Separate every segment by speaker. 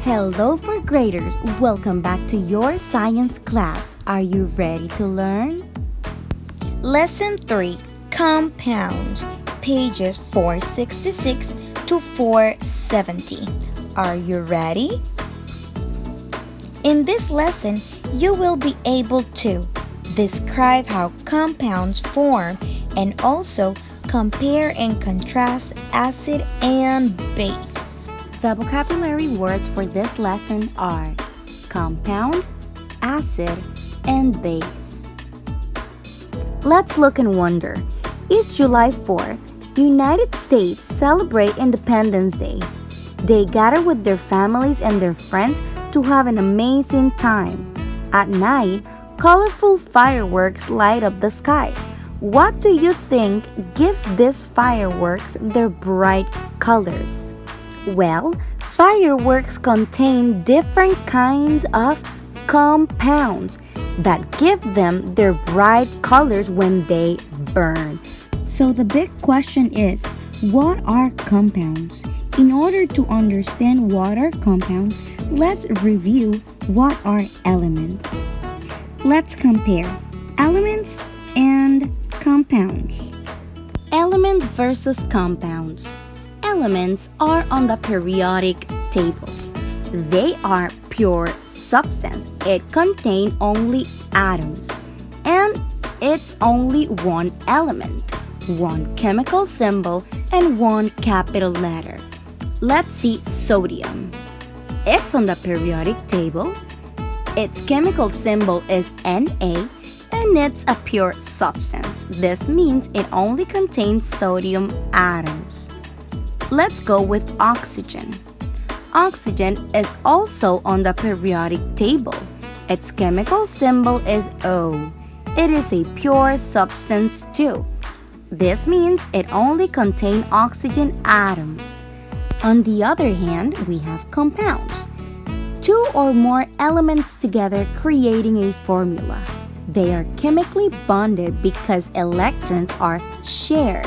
Speaker 1: Hello, fourth graders. Welcome back to your science class. Are you ready to learn?
Speaker 2: Lesson 3 Compounds, pages 466 to 470. Are you ready? In this lesson, you will be able to describe how compounds form and also compare and contrast acid and base.
Speaker 1: The vocabulary words for this lesson are compound, acid, and base. Let's look and wonder. Each July 4th, United States celebrate Independence Day. They gather with their families and their friends to have an amazing time. At night, colorful fireworks light up the sky. What do you think gives these fireworks their bright colors? Well, fireworks contain different kinds of compounds that give them their bright colors when they burn. So the big question is, what are compounds? In order to understand what are compounds, let's review what are elements. Let's compare elements and compounds. Elements versus compounds. Elements are on the periodic table. They are pure substance. It contains only atoms. And it's only one element, one chemical symbol, and one capital letter. Let's see sodium. It's on the periodic table. Its chemical symbol is Na, and it's a pure substance. This means it only contains sodium atoms. Let's go with oxygen. Oxygen is also on the periodic table. Its chemical symbol is O. It is a pure substance too. This means it only contains oxygen atoms. On the other hand, we have compounds. Two or more elements together creating a formula. They are chemically bonded because electrons are shared.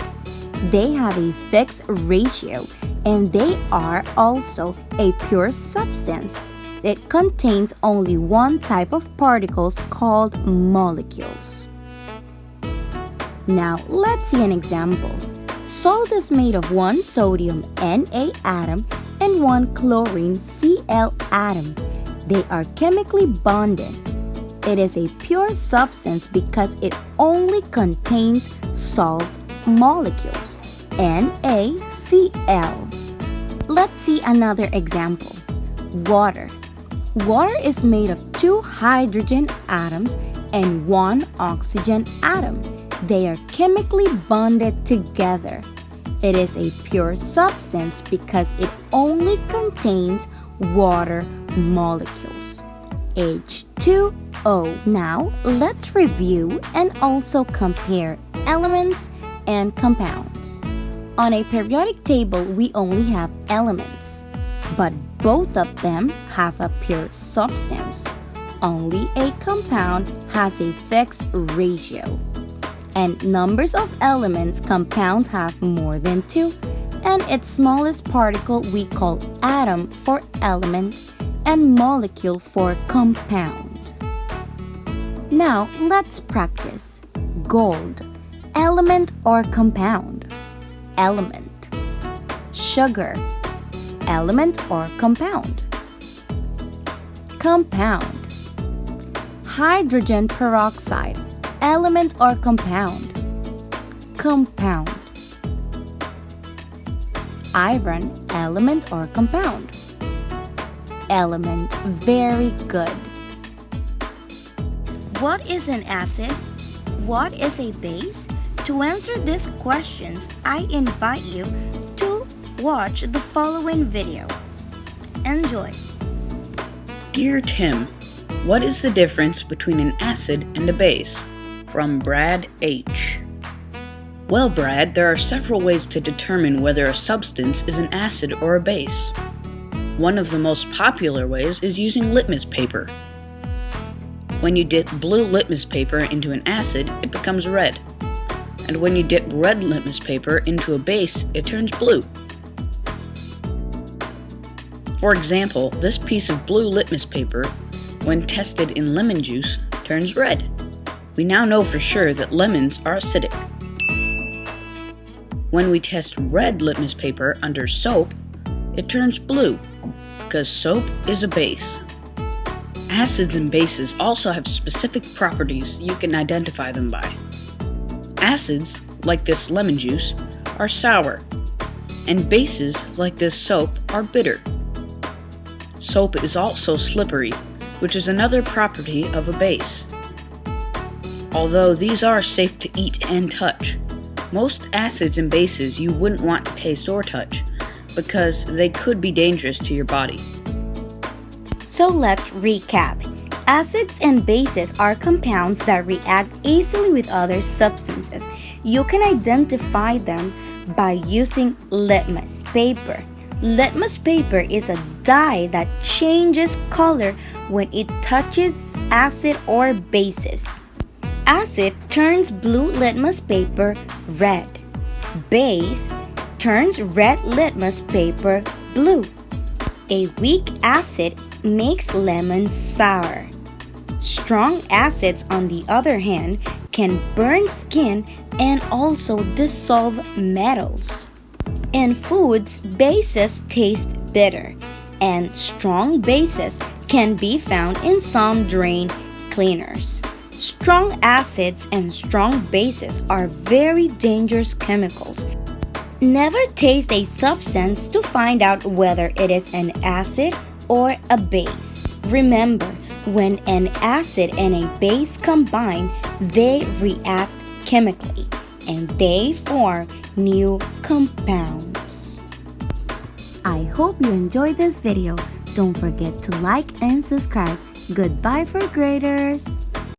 Speaker 1: They have a fixed ratio and they are also a pure substance. It contains only one type of particles called molecules. Now let's see an example. Salt is made of one sodium Na atom and one chlorine Cl atom. They are chemically bonded. It is a pure substance because it only contains salt molecules, NaCl. Let's see another example. Water. Water is made of two hydrogen atoms and one oxygen atom. They are chemically bonded together. It is a pure substance because it only contains water molecules, H2O. Now, let's review and also compare elements and compounds. On a periodic table, we only have elements, but both of them have a pure substance. Only a compound has a fixed ratio. And numbers of elements compounds have more than two, and its smallest particle we call atom for element and molecule for compound. Now let's practice. Gold, element or compound? Element. Sugar, element or compound? Compound. Hydrogen peroxide, element or compound? Compound. Iron, element or compound? Element. Very good.
Speaker 2: What is an acid? What is a base? To answer these questions, I invite you to watch the following video. Enjoy.
Speaker 3: Dear Tim, what is the difference between an acid and a base? From Brad H. Well, Brad, there are several ways to determine whether a substance is an acid or a base. One of the most popular ways is using litmus paper. When you dip blue litmus paper into an acid, it becomes red. And when you dip red litmus paper into a base, it turns blue. For example, this piece of blue litmus paper, when tested in lemon juice, turns red. We now know for sure that lemons are acidic. When we test red litmus paper under soap, it turns blue, because soap is a base. Acids and bases also have specific properties you can identify them by. Acids, like this lemon juice, are sour, and bases, like this soap, are bitter. Soap is also slippery, which is another property of a base. Although these are safe to eat and touch, most acids and bases you wouldn't want to taste or touch because they could be dangerous to your body.
Speaker 2: So let's recap. Acids and bases are compounds that react easily with other substances. You can identify them by using litmus paper. Litmus paper is a dye that changes color when it touches acid or bases. Acid turns blue litmus paper red. Base turns red litmus paper blue. A weak acid makes lemons sour. Strong acids, on the other hand, can burn skin and also dissolve metals. In foods, bases taste bitter, and strong bases can be found in some drain cleaners. Strong acids and strong bases are very dangerous chemicals. Never taste a substance to find out whether it is an acid or a base. Remember, when an acid and a base combine, they react chemically and they form new compounds.
Speaker 1: I hope you enjoyed this video. Don't forget to like and subscribe. Goodbye for graders!